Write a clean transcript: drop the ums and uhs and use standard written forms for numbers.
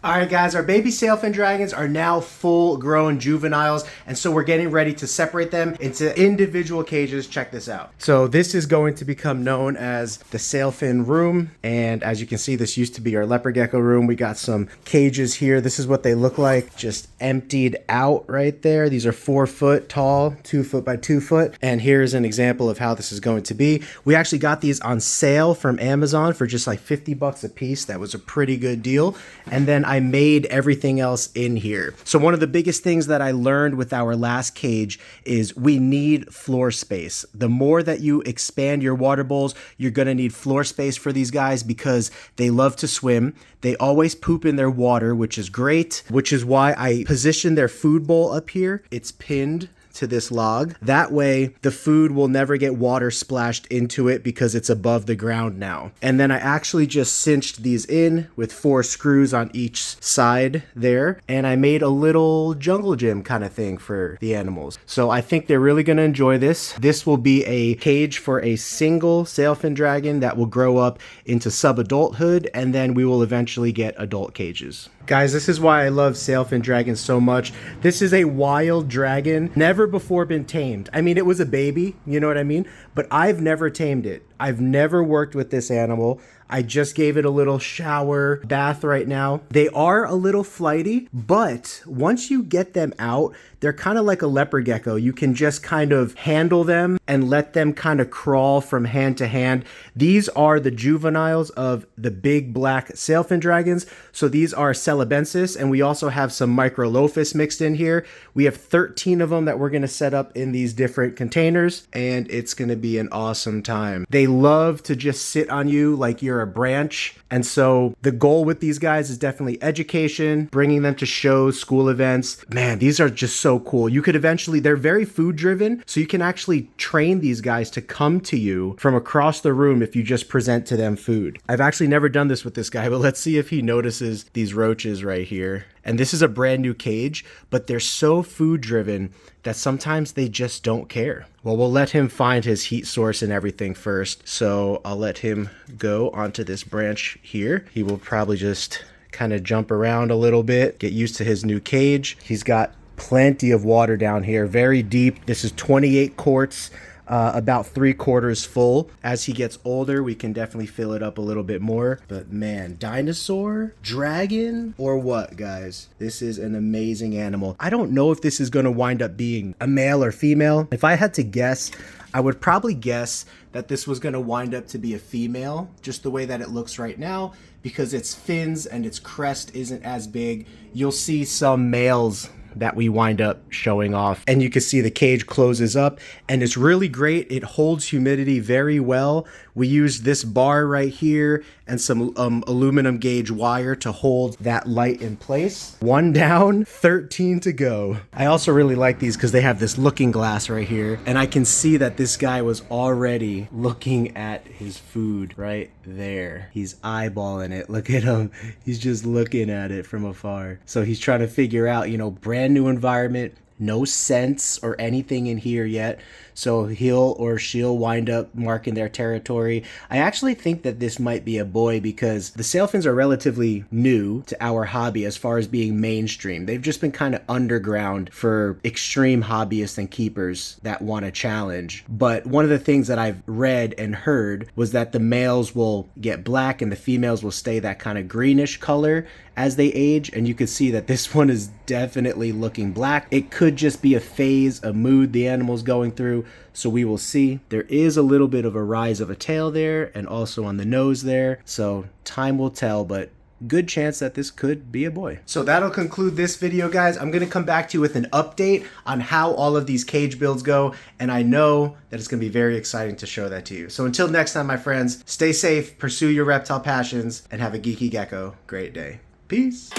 Alright guys, our baby sailfin dragons are now full grown juveniles, and so we're getting ready to separate them into individual cages. Check this out. So this is going to become known as the sailfin room, and as you can see, this used to be our leopard gecko room. We got some cages here. This is what they look like, just emptied out right there. These are 4 foot tall, 2 foot by 2 foot, and here's an example of how this is going to be. We actually got these on sale from Amazon for just like 50 bucks a piece. That was a pretty good deal. And then I made everything else in here. So one of the biggest things that I learned with our last cage is we need floor space. The more that you expand your water bowls, you're gonna need floor space for these guys because they love to swim. They always poop in their water, which is great, which is why I positioned their food bowl up here. It's pinned to this log. That way the food will never get water splashed into it because it's above the ground now. And then I actually just cinched these in with 4 screws on each side there, and I made a little jungle gym kind of thing for the animals. So I think they're really going to enjoy this. This will be a cage for a single sailfin dragon that will grow up into sub-adulthood, and then we will eventually get adult cages. Guys, this is why I love sailfin dragons so much. This is a wild dragon, never before been tamed. I mean, it was a baby, you know what I mean? But I've never tamed it. I've never worked with this animal. I just gave it a little shower bath right now. They are a little flighty, but once you get them out, they're kind of like a leopard gecko. You can just kind of handle them and let them kind of crawl from hand to hand. These are the juveniles of the big black sailfin dragons. So these are celebensis, and we also have some microlophus mixed in here. We have 13 of them that we're gonna set up in these different containers, and it's gonna be an awesome time. They love to just sit on you like you're a branch. And so the goal with these guys is definitely education, bringing them to shows, school events. Man, these are just so cool. You could eventually, they're very food driven, so you can actually train these guys to come to you from across the room if you just present to them food. I've actually never done this with this guy, but let's see if he notices these roaches right here. And this is a brand new cage, but they're so food driven that sometimes they just don't care. Well, we'll let him find his heat source and everything first. So I'll let him go onto this branch here. He will probably just kind of jump around a little bit, get used to his new cage. He's got plenty of water down here, very deep. This is 28 quarts. About 3/4 full. As he gets older, we can definitely fill it up a little bit more. But man, dinosaur, dragon, or what, guys? This is an amazing animal. I don't know if this is going to wind up being a male or female. If I had to guess, I would probably guess that this was going to wind up to be a female, just the way that it looks right now, because its fins and its crest isn't as big. You'll see some males that we wind up showing off, and you can see the cage closes up, and it's really great. It holds humidity very well. We use this bar right here and some aluminum gauge wire to hold that light in place. 1 down, 13 to go. I also really like these because they have this looking glass right here, and I can see that this guy was already looking at his food right there. He's eyeballing it. Look at him. He's just looking at it from afar. So he's trying to figure out, you know, brand new environment, no scents or anything in here yet, so he'll or she'll wind up marking their territory. I actually think that this might be a boy because the sailfins are relatively new to our hobby as far as being mainstream. They've just been kind of underground for extreme hobbyists and keepers that want a challenge. But one of the things that I've read and heard was that the males will get black and the females will stay that kind of greenish color as they age, and you can see that this one is definitely looking black. It could just be a phase, a mood the animal's going through, so we will see. There is a little bit of a rise of a tail there and also on the nose there, so time will tell, but good chance that this could be a boy. So that'll conclude this video, guys. I'm gonna come back to you with an update on how all of these cage builds go, and I know that it's gonna be very exciting to show that to you. So until next time, my friends, stay safe, pursue your reptile passions, and have a geeky gecko great day. Peace.